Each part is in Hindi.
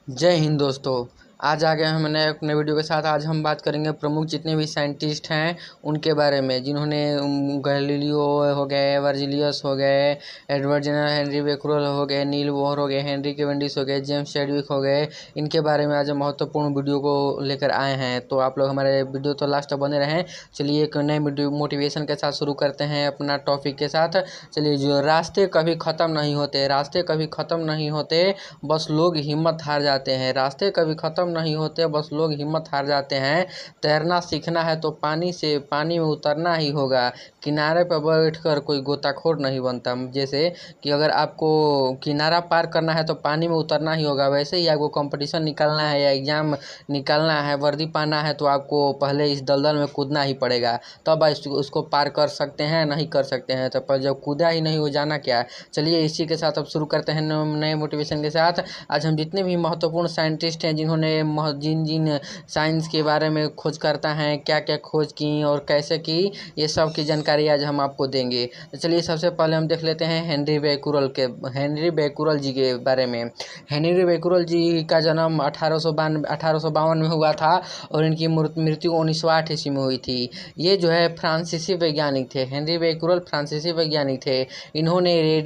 जय हिंद दोस्तों। आज आ गए हम नए अपने वीडियो के साथ। आज हम बात करेंगे प्रमुख जितने भी साइंटिस्ट हैं उनके बारे में, जिन्होंने गैलीलियो हो गए, वर्जिलियस हो गए, एडवर्ड जेनर, हेनरी बेक्यूरेल हो गए, नील बोहर हो गए, हेनरी कैवेंडिश हो गए, जेम्स चैडविक हो गए। इनके बारे में आज हम महत्वपूर्ण वीडियो को लेकर आए हैं, तो आप लोग हमारे वीडियो तो लास्ट तक बने रहें। चलिए एक नए मोटिवेशन के साथ शुरू करते हैं अपना टॉपिक के साथ। चलिए, जो रास्ते कभी ख़त्म नहीं होते, रास्ते कभी ख़त्म नहीं होते, बस लोग हिम्मत हार जाते हैं। रास्ते कभी ख़त्म नहीं होते, बस लोग हिम्मत हार जाते हैं। तैरना सीखना है तो पानी में उतरना ही होगा। किनारे पर बैठकर कोई गोताखोर नहीं बनता। जैसे कि अगर आपको किनारा पार करना है तो पानी में उतरना ही होगा, वैसे ही आपको कंपटीशन निकालना है या एग्ज़ाम निकालना है, वर्दी पाना है, तो आपको पहले इस दलदल में कूदना ही पड़ेगा, तब उसको पार कर सकते हैं। नहीं कर सकते हैं तो पर जब कूदा ही नहीं हो जाना क्या। चलिए इसी के साथ अब शुरू करते हैं नए मोटिवेशन के साथ। आज हम जितने भी महत्वपूर्ण साइंटिस्ट हैं, जिन्होंने जिन जिन साइंस के बारे में खोज करता है, क्या क्या खोज की और कैसे की, ये सब की जानकारी आज हम आपको देंगे। तो चलिए सबसे पहले हम देख लेते हैं हेनरी बेक्यूरेल जी के बारे में। हेनरी बेक्यूरेल जी का जन्म 1852 में हुआ था और इनकी मृत्यु 1908 ईस्वी में हुई थी। ये जो है फ्रांसीसी वैज्ञानिक थे। हेनरी बेक्यूरेल फ्रांसीसी वैज्ञानिक थे। इन्होंने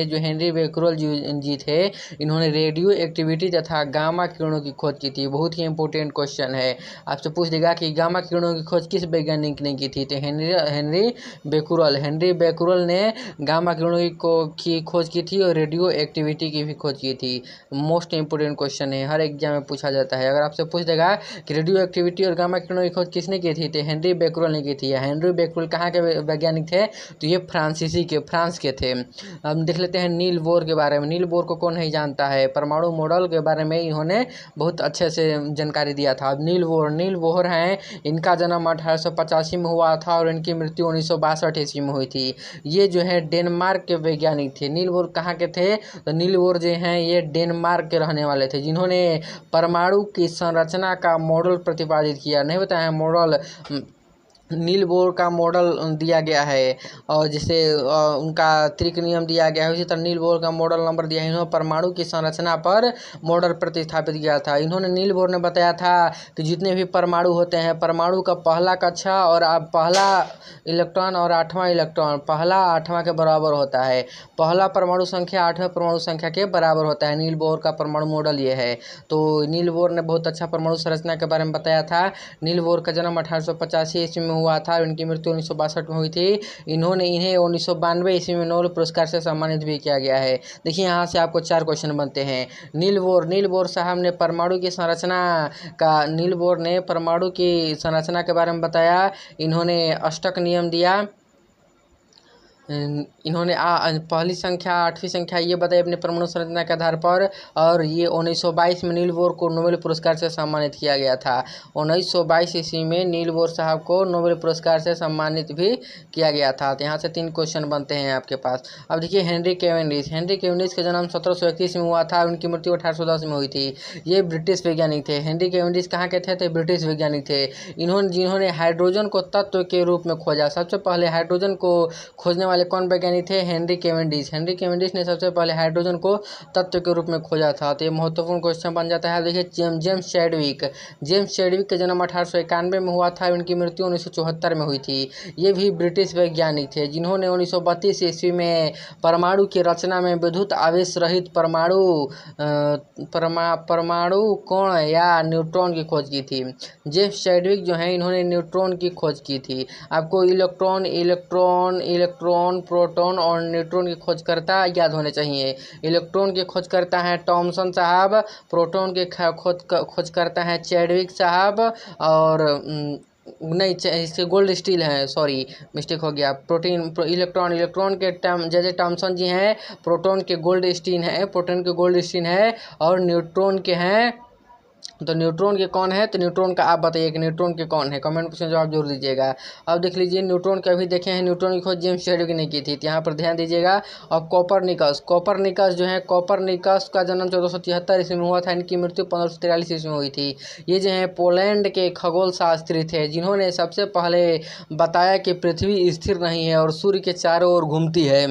जो हेनरी बेक्यूरेल जी थे, इन्होंने रेडियो एक्टिविटी तथा गामा किरणों की खोज की थी। बहुत ही इंपॉर्टेंट क्वेश्चन है, आपसे पूछ देगा कि गामा किरणों की खोज किस वैज्ञानिक ने की थी। तो हेनरी बेक्यूरेल ने गामा किरणों की खोज की थी और रेडियो एक्टिविटी की भी खोज की थी। मोस्ट इंपोर्टेंट क्वेश्चन है, हर एग्जाम में पूछा जाता है। अगर आपसे पूछ देगा कि रेडियो एक्टिविटी और गामा किरणों की खोज किसने की थी, तो हेनरी बेक्यूरेल ने की थी। हेनरी बेक्यूरेल कहाँ के वैज्ञानिक थे, तो ये फ्रांस के थे। हम देख लेते हैं नील बोर के बारे में। नील बोर को कौन नहीं जानता है। परमाणु मॉडल के बारे में इन्होंने बहुत अच्छे से जानकारी दिया था। नील बोहर हैं, इनका जन्म 1885 में हुआ था और इनकी मृत्यु 1962 ईस्वी में हुई थी। ये जो है डेनमार्क के वैज्ञानिक थे। नील बोर कहाँ के थे, तो नील बोर जो हैं ये डेनमार्क के रहने वाले थे, जिन्होंने परमाणु की संरचना का मॉडल प्रतिपादित किया। नहीं बताया मॉडल, नील बोर का मॉडल दिया गया है और जिसे उनका त्रिक नियम दिया गया है, उसी तरह नील बोर का मॉडल नंबर दिया है। इन्होंने परमाणु की संरचना पर मॉडल प्रतिस्थापित किया था। नील बोर ने बताया था कि जितने भी परमाणु होते हैं, परमाणु का पहला कक्षा और पहला इलेक्ट्रॉन और 8वां इलेक्ट्रॉन पहला 8वां के बराबर होता है। पहला परमाणु संख्या 8वें परमाणु संख्या के बराबर होता है। नील बोर का परमाणु मॉडल ये है। तो नील बोर ने बहुत अच्छा परमाणु संरचना के बारे में बताया था। नील बोर का जन्म 1885 ईस्वी में हुआ था और इनकी मृत्यु 1962 में हुई थी। इन्हें 1992 ईस्वी में नोबेल पुरस्कार से सम्मानित भी किया गया है। देखिए यहाँ से आपको 4 क्वेश्चन बनते हैं। नील बोर साहब ने नील बोर ने परमाणु की संरचना के बारे में बताया। इन्होंने अष्टक नियम दिया। इन्होंने पहली संख्या 8वीं संख्या ये बताई अपने परमाणु संरचना के आधार पर, और ये 1922 में नील बोर को नोबेल पुरस्कार से सम्मानित किया गया था। 1922 ईस्वी में नील बोर साहब को नोबेल पुरस्कार से सम्मानित भी किया गया था। तो यहाँ से 3 क्वेश्चन बनते हैं आपके पास। अब देखिए हेनरी कैवेंडिश का जन्म 1731 में हुआ था, उनकी मृत्यु 1810 में हुई थी। ये ब्रिटिश वैज्ञानिक थे। हेनरी कैवेंडिश कहाँ के थे, तो ब्रिटिश वैज्ञानिक थे। जिन्होंने हाइड्रोजन को तत्व के रूप में खोजा। सबसे पहले हाइड्रोजन को खोजने वाले कौन वैज्ञानिक थे, हेनरी कैवेंडिश ने सबसे पहले हाइड्रोजन को तत्व के रूप में खोजा था। तो ये महत्वपूर्ण क्वेश्चन बन जाता है। देखिए जेम्स चैडविक का जन्म 1891 में हुआ था, उनकी मृत्यु 1974 में हुई थी। ये भी ब्रिटिश वैज्ञानिक थे, जिन्होंने 1932 ईस्वी में परमाणु की रचना में विद्युत आवेश रहित परमाणु कोण या न्यूट्रॉन की खोज की थी। जेम्स चैडविक जो हैं, इन्होंने न्यूट्रॉन की खोज की थी। आपको इलेक्ट्रॉन, प्रोटॉन और न्यूट्रॉन की खोजकर्ता याद होने चाहिए। इलेक्ट्रॉन के खोजकर्ता हैं थॉमसन साहब, प्रोटॉन के खोजकर्ता हैं चैडविक साहब, और नहीं, इसके गोल्ड स्टील हैं, सॉरी मिस्टेक हो गया। इलेक्ट्रॉन के जैसे थॉमसन जी हैं, प्रोटॉन के गोल्ड स्टीन है, और न्यूट्रॉन के हैं। तो न्यूट्रॉन के कौन है, तो न्यूट्रॉन का आप बताइए कि न्यूट्रॉन के कौन है, कमेंट बॉक्स में जवाब जरूर दीजिएगा। अब देख लीजिए न्यूट्रॉन के अभी देखे हैं, न्यूट्रॉन की खोज जेम्स चैडविक ने की थी, तो यहाँ पर ध्यान दीजिएगा। अब कॉपरनिकस जो है, कॉपरनिकस का जन्म 1473 ईस्वी में हुआ था, इनकी मृत्यु 1543 ईस्वी में हुई थी। ये जो है पोलैंड के खगोल शास्त्री थे, जिन्होंने सबसे पहले बताया कि पृथ्वी स्थिर नहीं है और सूर्य के चारों ओर घूमती है।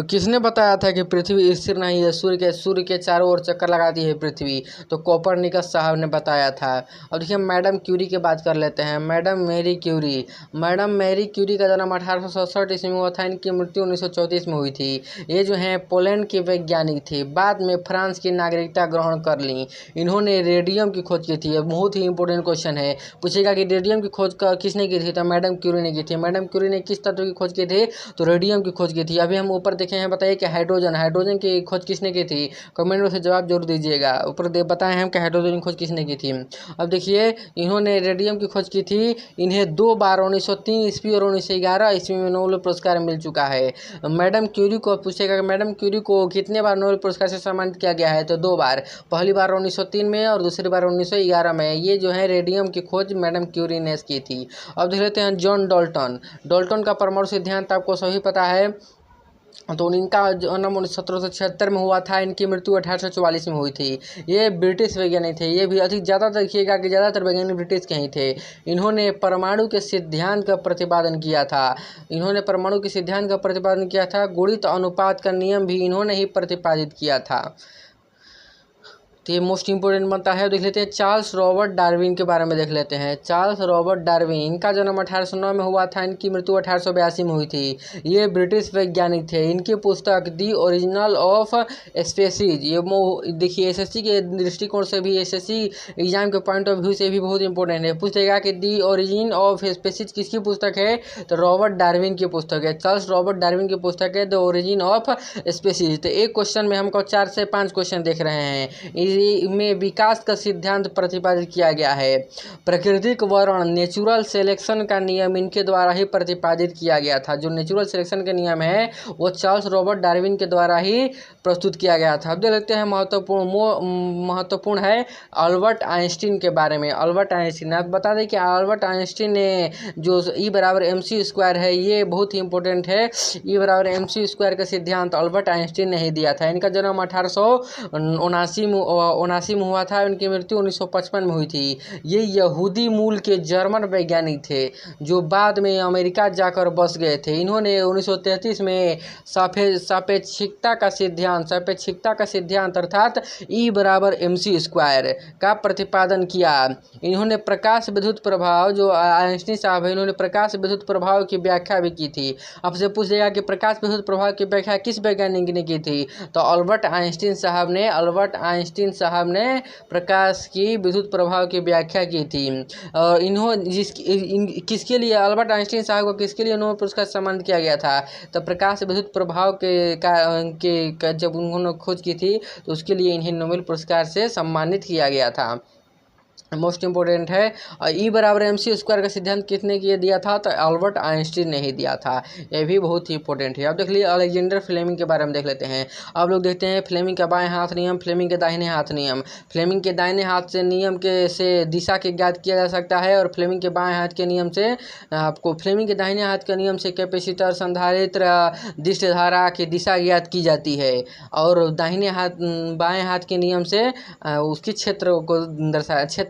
किसने बताया था कि पृथ्वी स्थिर नहीं है, सूर्य के चारों ओर चक्कर लगाती है पृथ्वी? तो कोपरनिकस साहब ने बताया था। अब देखिए मैडम क्यूरी की बात कर लेते हैं। मैडम मैरी क्यूरी का जन्म 1867 ईस्वी में हुआ था। इनकी मृत्यु 1934 में हुई थी। ये जो है पोलैंड की वैज्ञानिक थी, बाद में फ्रांस की नागरिकता ग्रहण कर ली। इन्होंने रेडियम की खोज की थी। बहुत ही इंपॉर्टेंट क्वेश्चन है, पूछेगा कि रेडियम की खोज किसने की थी? तो मैडम क्यूरी ने की थी। मैडम क्यूरी ने किस तत्व की खोज की थी? तो रेडियम की खोज की थी। अभी हम ऊपर देखे हैं, बताइए कि हाइड्रोजन की खोज किसने की थी? कमेंट में से जवाब जरूर दीजिएगा। ऊपर बताए हैं कि हाइड्रोजन की खोज किसने की थी। अब देखिए इन्होंने रेडियम की खोज की थी। इन्हें 2 बार 1903 ईस्वी और 1911 ईस्वी में नोबेल पुरस्कार मिल चुका है। मैडम क्यूरी को पूछेगा कि मैडम क्यूरी को कितने बार नोबेल पुरस्कार से सम्मानित किया गया है? तो 2 बार, पहली बार 1903 में और दूसरी बार 1911 में। ये जो है रेडियम की खोज मैडम क्यूरी ने की थी। अब देख लेते हैं जॉन डाल्टन का परमाणु सिद्धांत आपको सभी पता है। तो इनका जन्म 1776 में हुआ था। इनकी मृत्यु 1844 में हुई थी। ये ब्रिटिश वैज्ञानिक थे। ये भी ज़्यादा देखिएगा कि ज़्यादातर वैज्ञानिक ब्रिटिश के ही थे। इन्होंने परमाणु के सिद्धांत का प्रतिपादन किया था। गुणित अनुपात का नियम भी इन्होंने ही प्रतिपादित किया था। तो ये मोस्ट इंपोर्टेंट बनता है। देख लेते हैं चार्ल्स रॉबर्ट डार्विन के बारे में देख लेते हैं। चार्ल्स रॉबर्ट डार्विन, इनका जन्म 1809 में हुआ था। इनकी मृत्यु 1882 में हुई थी। ये ब्रिटिश वैज्ञानिक थे। इनकी पुस्तक दी ओरिजिनल ऑफ स्पेसीज, ये देखिए एसएससी के दृष्टिकोण से भी, एसएससी एग्जाम के पॉइंट ऑफ व्यू से भी बहुत इंपॉर्टेंट है। पूछेगा कि दी ओरिजिन ऑफ स्पेसीज किसकी पुस्तक है? तो रॉबर्ट डार्विन की पुस्तक है। चार्ल्स रॉबर्ट डार्विन की पुस्तक है द ओरिजिन ऑफ स्पेसीज। तो एक क्वेश्चन में हमको 4 से 5 क्वेश्चन देख रहे हैं। में विकास का सिद्धांत प्रतिपादित किया गया है। प्राकृतिक वर्ण नेचुरल सिलेक्शन का नियम इनके द्वारा ही प्रतिपादित किया गया था। जो नेचुरल सिलेक्शन का नियम है वो चार्ल्स रॉबर्ट डार्विन के द्वारा ही प्रस्तुत किया गया था। अब देख लेते हैं महत्वपूर्ण है अल्बर्ट आइंस्टीन के बारे में। अल्बर्ट आइंस्टीन, आप बता दें कि अल्बर्ट आइंस्टीन ने जो E=mc² है, ये बहुत ही इंपॉर्टेंट है। E=mc² का सिद्धांत अल्बर्ट आइंस्टीन ने ही दिया था। इनका जन्म 1879 में हुआ था। उनकी मृत्यु 1955 में हुई थी। ये यहूदी मूल के जर्मन वैज्ञानिक थे जो बाद में अमेरिका जाकर बस गए थे। इन्होंने 1933 में सापेक्षिकता का सिद्धांत अर्थात E=mc² का प्रतिपादन किया। इन्होंने प्रकाश विद्युत प्रभाव, जो आइंस्टीन साहब है, इन्होंने प्रकाश विद्युत प्रभाव की व्याख्या भी की थी। आपसे पूछेगा कि प्रकाश विद्युत प्रभाव की व्याख्या किस वैज्ञानिक ने की थी? तो अल्बर्ट आइंस्टीन साहब ने प्रकाश की विद्युत प्रभाव की व्याख्या की थी। और किसके लिए अल्बर्ट आइंस्टीन साहब को किसके लिए नोबेल पुरस्कार सम्मानित किया गया था? तो प्रकाश विद्युत प्रभाव के जब उन्होंने खोज की थी तो उसके लिए इन्हें नोबेल पुरस्कार से सम्मानित किया गया था। मोस्ट इंपॉर्टेंट है। E=mc² का सिद्धांत किसने दिया था? तो अल्बर्ट आइंस्टीन ने ही दिया था। यह भी बहुत ही इंपॉर्टेंट है। अब देख लीजिए अलेक्जेंडर फ्लेमिंग के बारे में देख लेते हैं। आप लोग देखते हैं फ्लेमिंग का बाएं हाथ नियम, फ्लेमिंग के दाहिने हाथ नियम। फ्लेमिंग के दाहिने हाथ से नियम से दिशा के ज्ञात किया जा सकता है और फ्लेमिंग के बाएं हाथ के नियम से फ्लेमिंग के दाहिने हाथ के नियम से कैपेसिटर, संधारित्र, दिष्ट धारा की दिशा ज्ञात की जाती है और बाएं हाथ के नियम से उसकी क्षेत्र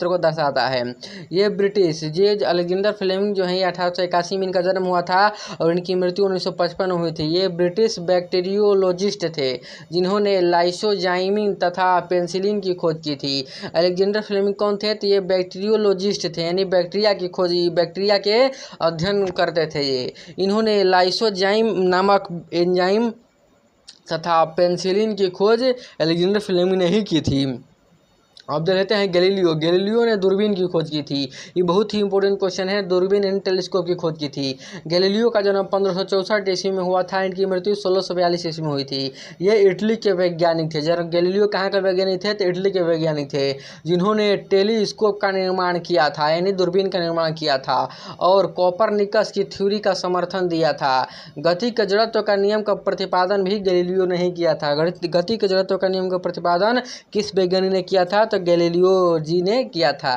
को दर्शाता है। ये अलेक्जेंडर फ्लेमिंग जो है 1881 में इनका जन्म हुआ था और इनकी मृत्यु 1955 में हुई थी। ये ब्रिटिश बैक्टीरियोलॉजिस्ट थे जिन्होंने लाइसोजाइमिन तथा पेनिसिलिन की खोज की थी। अलेक्जेंडर फ्लेमिंग कौन थे? तो ये बैक्टीरियोलॉजिस्ट थे, यानी बैक्टीरिया के अध्ययन करते थे। इन्होंने लाइसोजाइम नामक एंजाइम तथा पेनिसिलिन की खोज अलेक्जेंडर फ्लेमिंग ने ही की थी। अब देख लेते हैं गैलीलियो ने दूरबीन की खोज की थी। ये बहुत ही इंपॉर्टेंट क्वेश्चन है। दूरबीन यानी टेलीस्कोप की खोज की थी। गैलीलियो का जन्म 1564 ईस्वी में हुआ था। इनकी मृत्यु 1642 ईस्वी में हुई थी। ये इटली के वैज्ञानिक थे। जरा गैलीलियो कहाँ के वैज्ञानिक थे? तो इटली के वैज्ञानिक थे जिन्होंने टेलीस्कोप का निर्माण किया था, यानी दूरबीन का निर्माण किया था और कोपरनिकस की थ्योरी का समर्थन दिया था। गति के जड़त्व का नियम का प्रतिपादन भी गैलीलियो ने ही किया था। गति के जड़त्व का नियम का प्रतिपादन किस वैज्ञानिक ने किया था? तो गैलीलियो जी ने किया था।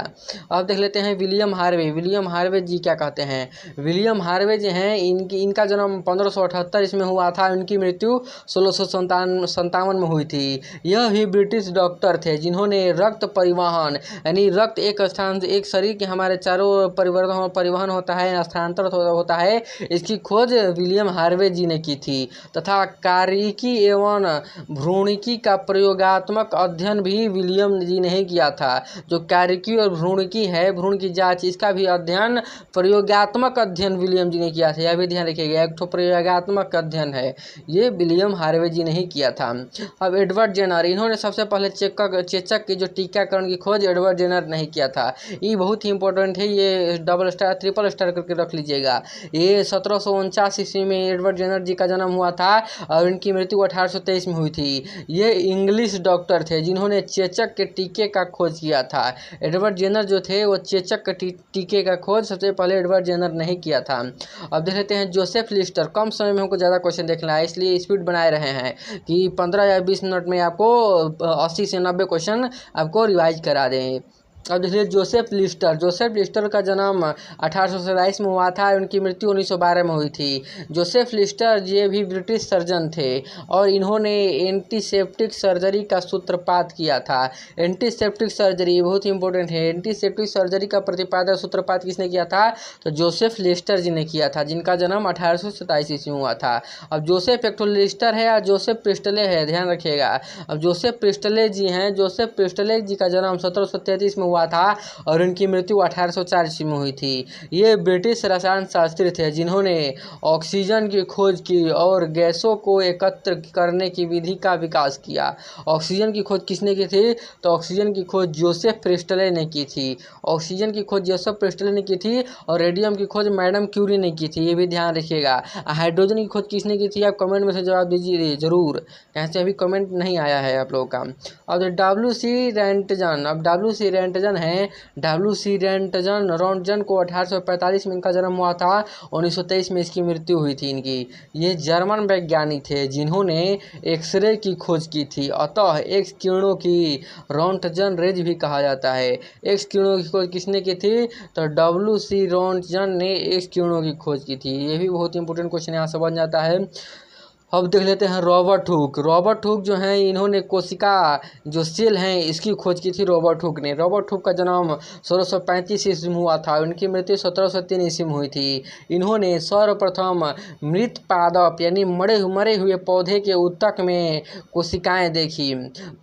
अब देख लेते हैं विलियम हार्वे। विलियम हार्वे जी क्या कहते हैं। विलियम हार्वे जी हैं, इनका जन्म 1578 इसमें हुआ था। इनकी मृत्यु 1657 में हुई थी। यह भी ब्रिटिश डॉक्टर थे जिन्होंने रक्त परिवहन यानी रक्त एक स्थान से एक शरीर के हमारे चारों परिवहन होता है, स्थानांतरित होता है, इसकी खोज विलियम हार्वे जी ने की थी। तथा कारिकी एवं भ्रूणिकी का प्रयोगात्मक अध्ययन भी विलियम जी ने ही किया था। जो कारिकी और भ्रूणिकी है, भ्रूण की जांच, इसका भी अध्ययन प्रयोगात्मक अध्ययन विलियम जी ने किया था। यह भी ध्यान रखिएगा, एक तो प्रयोगात्मक अध्ययन है, ये विलियम हार्वे जी ने ही किया था। अब एडवर्ड जेनर, इन्होंने सबसे पहले चेचक की जो टीकाकरण की खोज एडवर्ड जेनर ने ही किया था। ये बहुत ही इंपॉर्टेंट है, ये डबल स्टार ट्रिपल स्टार करके रख लीजिएगा। ये 1749 ईस्वी में एडवर्ड जेनर जी का जन्म हुआ था और इनकी मृत्यु 1823 में हुई थी। ये इंग्लिश डॉक्टर थे जिन्होंने चेचक के टीके का खोज किया था। एडवर्ड जेनर जो थे वो चेचक के टीके का खोज सबसे पहले एडवर्ड जेनर ने ही किया था। अब देख लेते हैं जोसेफ लिस्टर। कम समय में हमको ज़्यादा क्वेश्चन देखना है, इसलिए स्पीड बनाए रहे हैं कि 15 या 20 मिनट में आपको 80 से 90 क्वेश्चन आपको रिवाइज करा दें। अब देखिए जोसेफ लिस्टर। जोसेफ लिस्टर का जन्म 1827 में हुआ था। उनकी मृत्यु 1912 में हुई थी। जोसेफ लिस्टर ये भी ब्रिटिश सर्जन थे और इन्होंने एंटीसेप्टिक सर्जरी का सूत्रपात किया था। एंटीसेप्टिक सर्जरी बहुत ही इंपॉर्टेंट है। एंटीसेप्टिक सर्जरी का प्रतिपादन सूत्रपात किसने किया था? तो जोसेफ लिस्टर जी ने किया था, जिनका जन्म 1827 ईस्वी में हुआ था। अब जोसेफ एक तो लिस्टर है और जोसेफ प्रिस्टले है, ध्यान रखिएगा। अब जोसेफ प्रिस्टले जी हैं, जोसेफ प्रिस्टले जी का जन्म 1733 में हुआ था और उनकी मृत्यु 1804 ईस्वी में हुई थी। ये ब्रिटिश रसायन शास्त्री थे जिन्होंने ऑक्सीजन की खोज की और गैसों को एकत्र करने की विधि का विकास किया। ऑक्सीजन की खोज किसने की थी? तो ऑक्सीजन की खोज जोसेफ प्रिस्टले ने की थी। ऑक्सीजन की खोज जोसेफ प्रिस्टले ने की थी और रेडियम की खोज मैडम क्यूरी ने की थी, ये भी ध्यान रखिएगा। हाइड्रोजन की खोज किसने की थी? आप कमेंट में से जवाब दीजिए जरूर, यहाँ से अभी कमेंट नहीं आया है आप लोगों का। अब WC रेंटजन। अब WC रेंटजन है, WC रेंटजन को 1845 में इनका जन्म हुआ था। 1923 में इसकी मृत्यु हुई थी इनकी। ये जर्मन वैज्ञानिक थे जिन्होंने एक्सरे की खोज की थी। अतः एक्स किरणों की रोंटजन रेज भी कहा जाता है। एक्स किरणों की खोज किसने की थी? तो WC रोंटजन ने एक्स किरणों की खोज की थी। ये भी बहुत इंपॉर्टेंट क्वेश्चन यहाँ से बन जाता है। अब देख लेते हैं रॉबर्ट हुक। रॉबर्ट हुक जो हैं, इन्होंने कोशिका जो सेल हैं इसकी खोज की थी रॉबर्ट हुक ने। रॉबर्ट हुक का जन्म 1635 ईस्वी में हुआ था। उनकी मृत्यु 1703 ईस्वी में हुई थी। इन्होंने सर्वप्रथम मृत पादप यानी मरे हुए पौधे के ऊतक में कोशिकाएं देखी।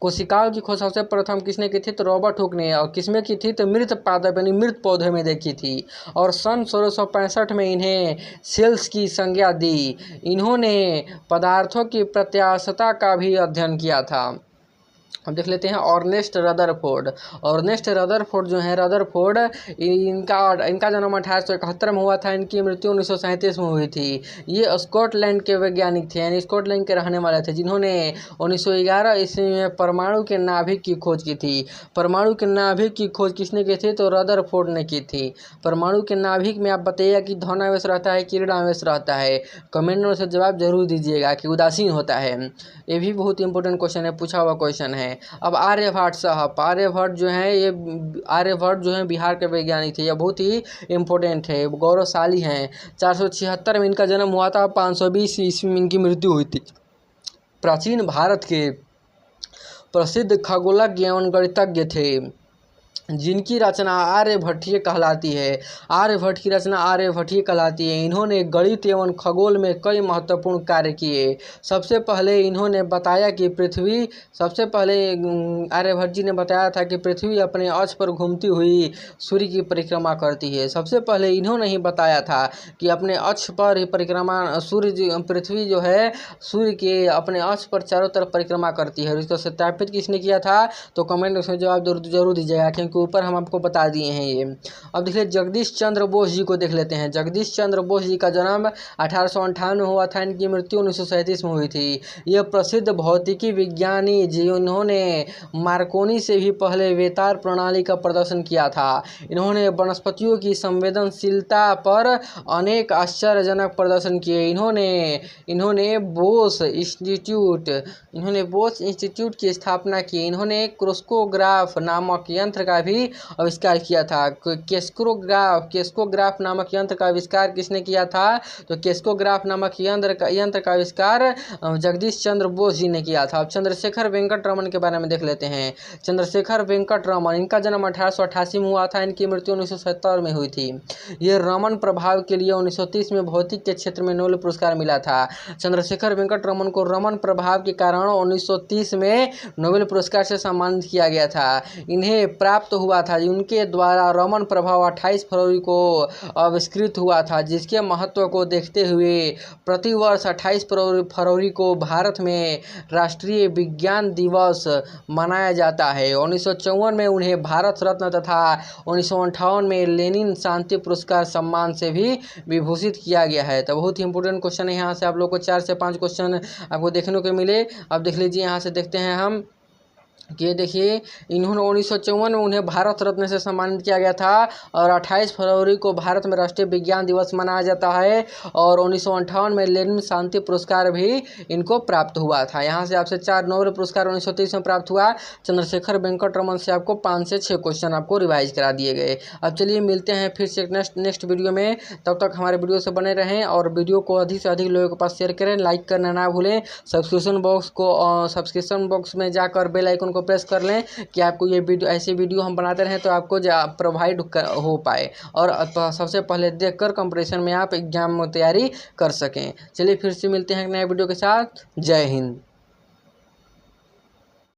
कोशिकाओं की खोज सबसे प्रथम किसने की थी? तो रॉबर्ट हुक ने। और किसमें की थी? तो मृत पादप यानी मृत पौधे में देखी थी। और सन 1665 में इन्हें सेल्स की संज्ञा दी। इन्होंने पदार्थों की प्रत्यास्थता का भी अध्ययन किया था। अब देख लेते हैं अर्नेस्ट रदरफोर्ड। अर्नेस्ट रदरफोर्ड जो है, रदरफोर्ड इनका जन्म 1871 में हुआ था। इनकी मृत्यु 1937 में हुई थी। ये स्कॉटलैंड के वैज्ञानिक थे, यानी स्कॉटलैंड के रहने वाले थे, जिन्होंने 1911 ईस्वी में परमाणु के नाभिक की खोज की थी। परमाणु के नाभिक की खोज किसने की थी? तो रदरफोर्ड ने की थी। परमाणु के नाभिक में आप बताइएगा कि धनावेश रहता है कि ऋणावेश रहता है? कमेंट में से जवाब जरूर दीजिएगा कि उदासीन होता है। ये भी बहुत इंपॉर्टेंट क्वेश्चन है, पूछा हुआ क्वेश्चन है। अब आर्यभट्ट साहब। आर्यभट्ट जो है, ये आर्यभट्ट जो है बिहार के वैज्ञानिक थे। ये बहुत ही इंपॉर्टेंट है, गौरवशाली हैं। 476 में इनका जन्म हुआ था। 520 ईस्वी में इनकी मृत्यु हुई थी। प्राचीन भारत के प्रसिद्ध खगोलज्ञ एवं गणितज्ञ थे जिनकी रचना आर्यभट्टीय कहलाती है। आर्यभट्ट की रचना आर्यभट्टीय कहलाती है। इन्होंने गणित एवं खगोल में कई महत्वपूर्ण कार्य किए। सबसे पहले इन्होंने बताया कि आर्यभट्ट जी ने बताया था कि पृथ्वी अपने अक्ष पर घूमती हुई सूर्य की परिक्रमा करती है। सबसे पहले इन्होंने ही बताया था कि अपने अक्ष पर ही परिक्रमा पृथ्वी जो है सूर्य के अपने अक्ष पर चारों तरफ परिक्रमा करती है। और इसको सत्यापित किसने किया था? तो कमेंट में जवाब जरूर दीजिएगा, क्योंकि ऊपर हम आपको बता दिए हैं ये। अब देखिए जगदीश चंद्र बोस जी को देख लेते हैं। जगदीश चंद्र बोस जी का जन्म 1858 में हुआ था, इनकी मृत्यु 1937 में हुई थी। यह प्रसिद्ध भौतिकी विज्ञानी जिन्होंने मार्कोनी से भी पहले वेतार प्रणाली का प्रदर्शन किया था। इन्होंने वनस्पतियों की संवेदनशीलता पर अनेक आश्चर्यजनक प्रदर्शन किए। इन्होंने बोस इंस्टीट्यूट की स्थापना की। इन्होंने क्रोस्कोग्राफ नामक यंत्र का भी आविष्कार किया था। केस्कोग्राफ नामक यंत्र का आविष्कार किसने किया था? तो केस्कोग्राफ नामक यंत्र का आविष्कार जगदीश चंद्र बोस जी ने किया था। अब चंद्रशेखर वेंकट रमन के बारे में देख लेते हैं। चंद्रशेखर वेंकट रमन, इनका जन्म 1888 में हुआ था, इनकी मृत्यु 1970 में हुई थी। ये रमन प्रभाव के लिए 1930 में भौतिक के क्षेत्र में नोबेल पुरस्कार मिला था। चंद्रशेखर वेंकट रमन को रमन प्रभाव के कारण 1930 में नोबेल पुरस्कार से सम्मानित किया गया था। इन्हें प्राप्त हुआ था, उनके द्वारा रमन प्रभाव 28 फरवरी को आविष्कृत हुआ था, जिसके महत्व को देखते हुए प्रतिवर्ष 28 फरवरी को भारत में राष्ट्रीय विज्ञान दिवस मनाया जाता है। 1954 में उन्हें भारत रत्न तथा 1958 में लेनिन शांति पुरस्कार सम्मान से भी विभूषित किया गया है। तो बहुत ही इंपॉर्टेंट क्वेश्चन है, यहाँ से आप लोग को 4 से 5 क्वेश्चन आपको देखने को मिले। अब देख लीजिए, यहाँ से देखते हैं हम कि ये देखिए, इन्होंने 1954 में उन्हें भारत रत्न से सम्मानित किया गया था और 28 फरवरी को भारत में राष्ट्रीय विज्ञान दिवस मनाया जाता है और 1958 में लेनिन शांति पुरस्कार भी इनको प्राप्त हुआ था। यहाँ से आपसे 4 नोबेल पुरस्कार 1930 में प्राप्त हुआ। चंद्रशेखर वेंकट रमन से आपको 5 से 6 क्वेश्चन आपको रिवाइज करा दिए गए। अब चलिए मिलते हैं फिर से नेक्स्ट वीडियो में। तब तक हमारे वीडियो से बने रहें और वीडियो को अधिक से अधिक लोगों के पास शेयर करें, लाइक करना ना भूलें। सब्सक्रिप्शन बॉक्स में जाकर बेल आइकन को प्रेस कर लें कि आपको ये वीडियो, ऐसे वीडियो हम बनाते रहें तो आपको प्रोवाइड हो पाए और सबसे पहले देखकर कंपटीशन में आप एग्जाम में तैयारी कर सकें। चलिए फिर से मिलते हैं एक नए वीडियो के साथ। जय हिंद।